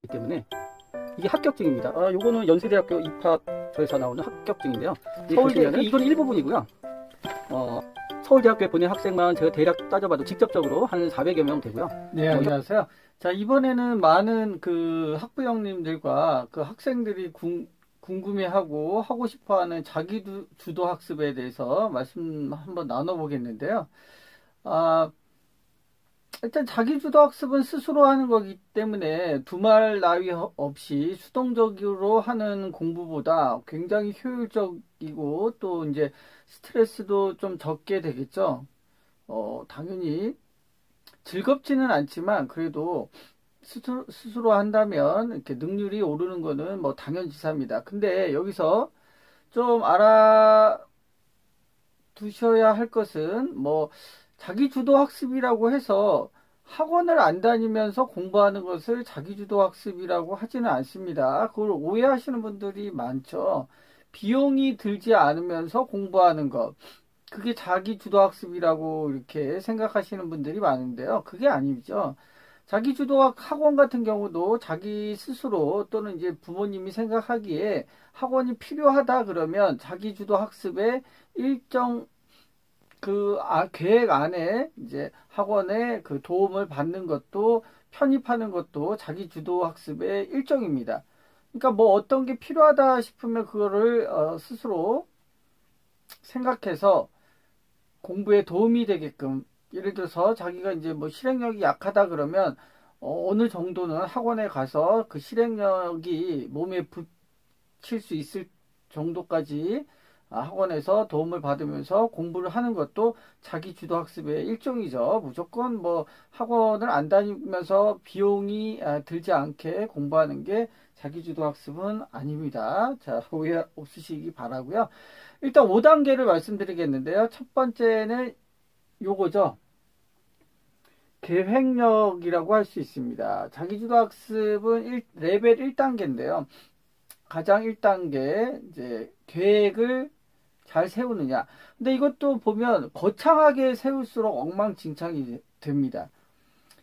때문에 이게 합격증입니다. 요거는 연세대학교 입학처에서 나오는 합격증인데요. 이건 일부분이고요. 서울대학교에 보낸 학생만 제가 대략 따져봐도 직접적으로 한 400여 명 되고요. 네, 안녕하세요. 자, 이번에는 많은 그 학부형님들과 그 학생들이 궁금해하고 하고 싶어하는 자기 주도 학습에 대해서 말씀 한번 나눠보겠는데요. 일단 자기주도 학습은 스스로 하는 거기 때문에 두말 나위 없이 수동적으로 하는 공부보다 굉장히 효율적이고 또 이제 스트레스도 좀 적게 되겠죠. 당연히 즐겁지는 않지만 그래도 스스로 한다면 이렇게 능률이 오르는 거는 뭐 당연지사입니다. 근데 여기서 좀 알아두셔야 할 것은 뭐 자기주도 학습이라고 해서 학원을 안 다니면서 공부하는 것을 자기주도 학습이라고 하지는 않습니다. 그걸 오해하시는 분들이 많죠. 비용이 들지 않으면서 공부하는 것, 그게 자기주도 학습이라고 이렇게 생각하시는 분들이 많은데요. 그게 아니죠. 자기주도 학원 같은 경우도 자기 스스로 또는 이제 부모님이 생각하기에 학원이 필요하다 그러면 자기주도 학습에 일정 계획 안에 이제 학원에 그 도움을 받는 것도 편입하는 것도 자기 주도 학습의 일종입니다. 그러니까 뭐 어떤 게 필요하다 싶으면 그거를 스스로 생각해서 공부에 도움이 되게끔, 예를 들어서 자기가 이제 뭐 실행력이 약하다 그러면 어느 정도는 학원에 가서 그 실행력이 몸에 붙일 수 있을 정도까지 학원에서 도움을 받으면서 공부를 하는 것도 자기 주도 학습의 일종이죠. 무조건 뭐 학원을 안 다니면서 비용이 들지 않게 공부하는 게 자기 주도 학습은 아닙니다. 자, 오해 없으시기 바라고요. 일단 5단계를 말씀드리겠는데요. 첫 번째는 요거죠. 계획력이라고 할 수 있습니다. 자기 주도 학습은 레벨 1단계인데요. 가장 1단계 이제 계획을 잘 세우느냐. 근데 이것도 보면 거창하게 세울수록 엉망진창이 됩니다.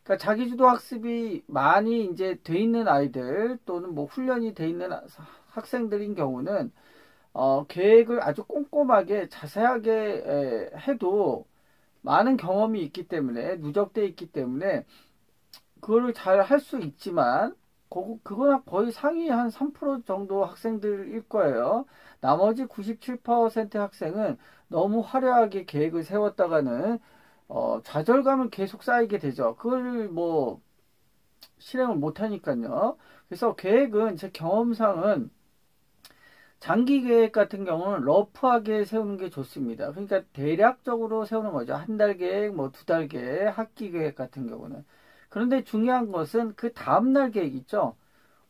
그러니까 자기주도 학습이 많이 이제 돼 있는 아이들 또는 뭐 훈련이 돼 있는 학생들인 경우는 계획을 아주 꼼꼼하게 자세하게 해도 많은 경험이 있기 때문에 누적돼 있기 때문에 그거를 잘 할 수 있지만 그거나 거의 상위 한 3% 정도 학생들일 거예요. 나머지 97% 학생은 너무 화려하게 계획을 세웠다가는 좌절감을 계속 쌓이게 되죠. 그걸 뭐 실행을 못 하니까요. 그래서 계획은 제 경험상은 장기 계획 같은 경우는 러프하게 세우는 게 좋습니다. 그러니까 대략적으로 세우는 거죠. 한 달 계획, 뭐 2달 계획, 학기 계획 같은 경우는. 그런데 중요한 것은 그 다음날 계획 있죠.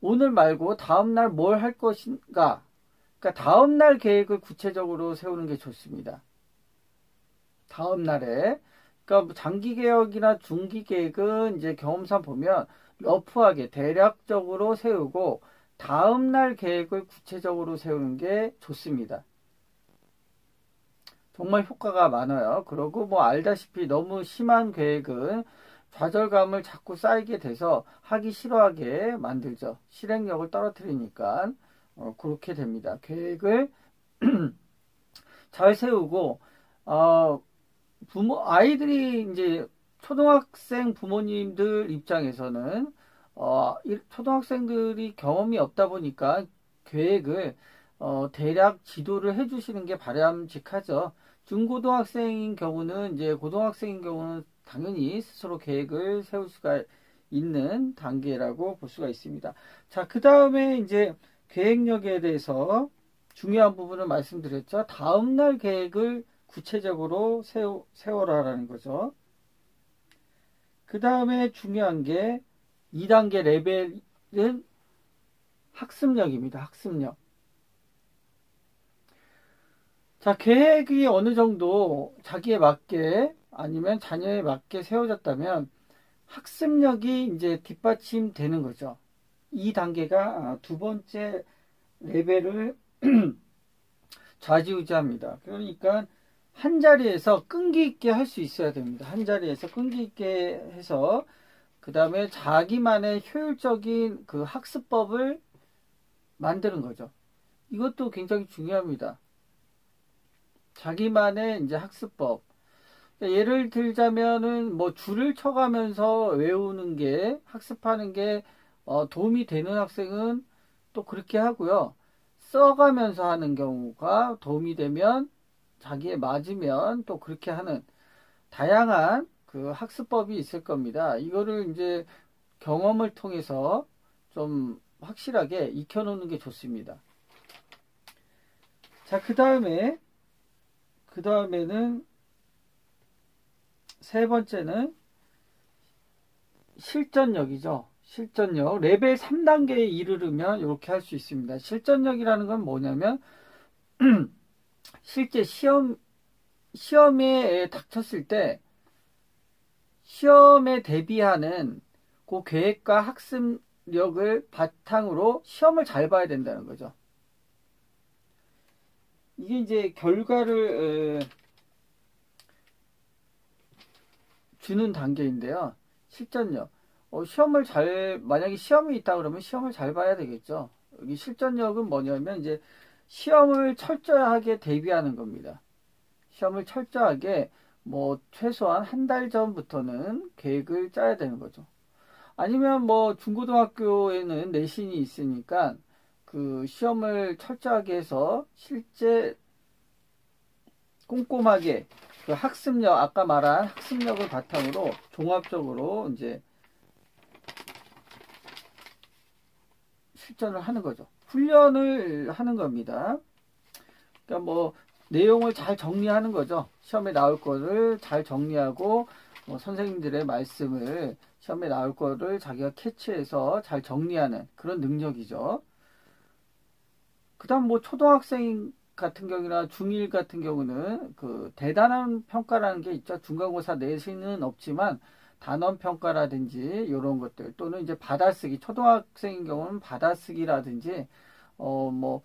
오늘 말고 다음날 뭘 할 것인가. 그러니까 다음날 계획을 구체적으로 세우는 게 좋습니다. 다음날에. 그러니까 장기 계획이나 중기 계획은 이제 경험상 보면 러프하게 대략적으로 세우고 다음날 계획을 구체적으로 세우는 게 좋습니다. 정말 효과가 많아요. 그리고 뭐 알다시피 너무 심한 계획은 좌절감을 자꾸 쌓이게 돼서 하기 싫어하게 만들죠. 실행력을 떨어뜨리니까 그렇게 됩니다. 계획을 잘 세우고 아이들이 이제 초등학생 부모님들 입장에서는 초등학생들이 경험이 없다 보니까 계획을 대략 지도를 해주시는 게 바람직하죠. 중고등학생인 경우는 이제 고등학생인 경우는 당연히 스스로 계획을 세울 수가 있는 단계라고 볼 수가 있습니다. 자, 그 다음에 이제 계획력에 대해서 중요한 부분을 말씀드렸죠. 다음날 계획을 구체적으로 세워라라는 거죠. 그 다음에 중요한 게 2단계 레벨은 학습력입니다. 학습력. 자, 계획이 어느 정도 자기에 맞게 아니면 자녀에 맞게 세워졌다면 학습력이 이제 뒷받침되는 거죠. 2단계가 두 번째 레벨을 좌지우지합니다. 그러니까 한 자리에서 끈기 있게 할 수 있어야 됩니다. 한 자리에서 끈기 있게 해서 그 다음에 자기만의 효율적인 그 학습법을 만드는 거죠. 이것도 굉장히 중요합니다. 자기만의 이제 학습법. 예를 들자면은 뭐 줄을 쳐가면서 외우는 게 학습하는 게 도움이 되는 학생은 또 그렇게 하고요. 써가면서 하는 경우가 도움이 되면 자기에 맞으면 또 그렇게 하는 다양한 그 학습법이 있을 겁니다. 이거를 이제 경험을 통해서 좀 확실하게 익혀놓는 게 좋습니다. 자, 그 다음에는 세 번째는 실전력이죠. 실전력. 레벨 3단계에 이르르면 이렇게 할 수 있습니다. 실전력이라는 건 뭐냐면 실제 시험에 닥쳤을 때 시험에 대비하는 그 계획과 학습력을 바탕으로 시험을 잘 봐야 된다는 거죠. 이게 이제 결과를 주는 단계인데요. 실전력. 만약에 시험이 있다 그러면 시험을 잘 봐야 되겠죠. 여기 실전력은 뭐냐면 이제 시험을 철저하게 대비하는 겁니다. 시험을 철저하게 뭐 최소한 한 달 전부터는 계획을 짜야 되는 거죠. 아니면 뭐 중고등학교에는 내신이 있으니까 그 시험을 철저하게 해서 실제 꼼꼼하게 그 학습력, 아까 말한 학습력을 바탕으로 종합적으로 이제 실전을 하는 거죠. 훈련을 하는 겁니다. 그러니까 뭐 내용을 잘 정리하는 거죠. 시험에 나올 거를 잘 정리하고 뭐 선생님들의 말씀을 시험에 나올 거를 자기가 캐치해서 잘 정리하는 그런 능력이죠. 그 다음 뭐 초등학생 같은 경우나 중1 같은 경우는 그 대단한 평가라는 게 있죠. 중간고사 내신은 없지만 단원 평가라든지 이런 것들 또는 이제 받아쓰기 초등학생인 경우는 받아쓰기라든지 뭐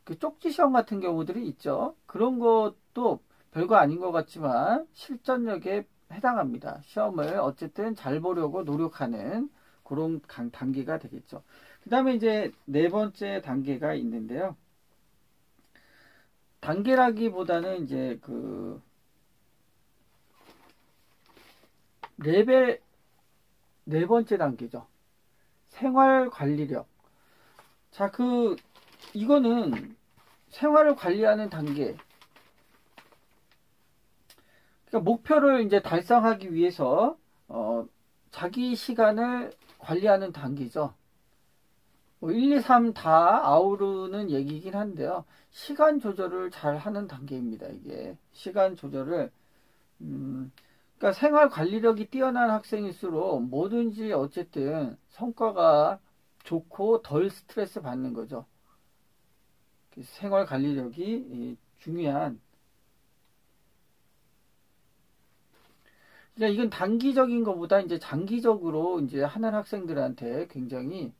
그 쪽지 시험 같은 경우들이 있죠. 그런 것도 별거 아닌 것 같지만 실전력에 해당합니다. 시험을 어쨌든 잘 보려고 노력하는 그런 단계가 되겠죠. 그 다음에 이제 네 번째 단계가 있는데요. 단계라기보다는 이제 그 레벨 네 번째 단계죠. 생활관리력. 자, 이거는 생활을 관리하는 단계. 그러니까 목표를 이제 달성하기 위해서 자기 시간을 관리하는 단계죠. 뭐 1, 2, 3 다 아우르는 얘기긴 한데요. 시간 조절을 잘 하는 단계입니다. 이게 시간 조절을 그러니까 생활 관리력이 뛰어난 학생일수록 뭐든지 어쨌든 성과가 좋고 덜 스트레스 받는 거죠. 생활 관리력이 중요한. 그러니까 이건 단기적인 것보다 이제 장기적으로 이제 하는 학생들한테 굉장히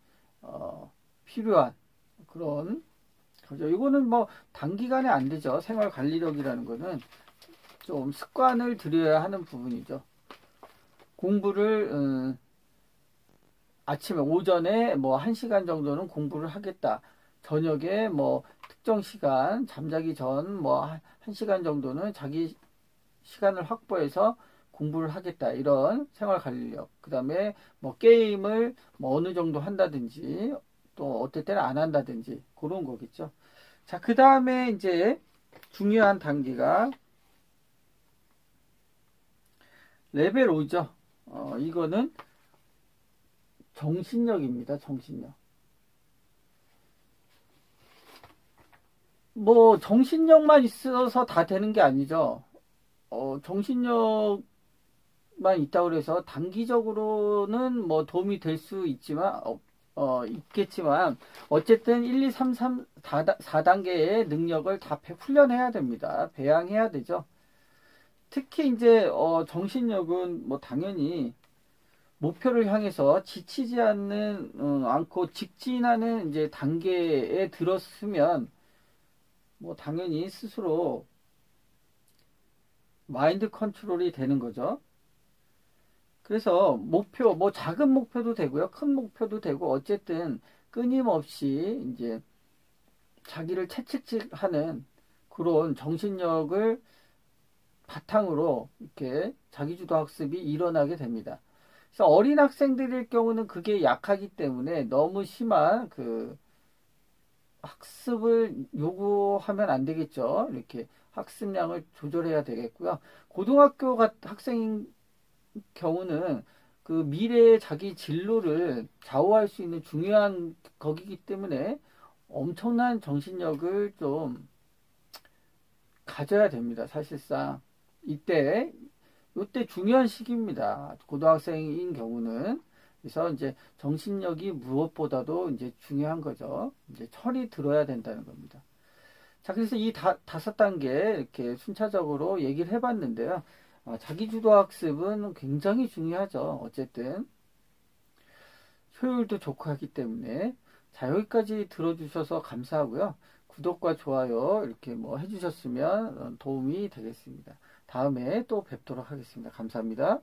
필요한 그런 거죠. 이거는 뭐 단기간에 안 되죠. 생활 관리력이라는 거는 좀 습관을 들여야 하는 부분이죠. 공부를 아침에 오전에 뭐 1시간 정도는 공부를 하겠다. 저녁에 뭐 특정 시간 잠자기 전 뭐 1시간 정도는 자기 시간을 확보해서 공부를 하겠다. 이런 생활 관리력. 그 다음에 뭐 게임을 뭐 어느 정도 한다든지 또 어떨 때는 안 한다든지 그런 거겠죠. 자, 그 다음에 이제 중요한 단계가 레벨 5죠. 이거는 정신력입니다. 정신력. 뭐 정신력만 있어서 다 되는 게 아니죠. 정신력만 있다고 해서 단기적으로는 뭐 도움이 될 수 있지만 있겠지만 어쨌든 1, 2, 3, 4단계의 능력을 다 훈련해야 됩니다. 배양해야 되죠. 특히 이제 정신력은 뭐 당연히 목표를 향해서 지치지 않고 직진하는 이제 단계에 들었으면 뭐 당연히 스스로 마인드 컨트롤이 되는 거죠. 그래서 목표, 뭐 작은 목표도 되고요. 큰 목표도 되고, 어쨌든 끊임없이 이제 자기를 채찍질하는 그런 정신력을 바탕으로 이렇게 자기주도 학습이 일어나게 됩니다. 그래서 어린 학생들일 경우는 그게 약하기 때문에 너무 심한 그 학습을 요구하면 안 되겠죠. 이렇게 학습량을 조절해야 되겠고요. 고등학교 학생인 경우는 그 미래의 자기 진로를 좌우할 수 있는 중요한 거기기 때문에 엄청난 정신력을 좀 가져야 됩니다. 사실상 이때 중요한 시기입니다. 고등학생인 경우는. 그래서 이제 정신력이 무엇보다도 이제 중요한 거죠. 이제 철이 들어야 된다는 겁니다. 자, 그래서 이 다섯 단계 이렇게 순차적으로 얘기를 해봤는데요. 자기주도 학습은 굉장히 중요하죠. 어쨌든 효율도 좋고 하기 때문에. 자, 여기까지 들어주셔서 감사하고요. 구독과 좋아요 이렇게 뭐 해주셨으면 도움이 되겠습니다. 다음에 또 뵙도록 하겠습니다. 감사합니다.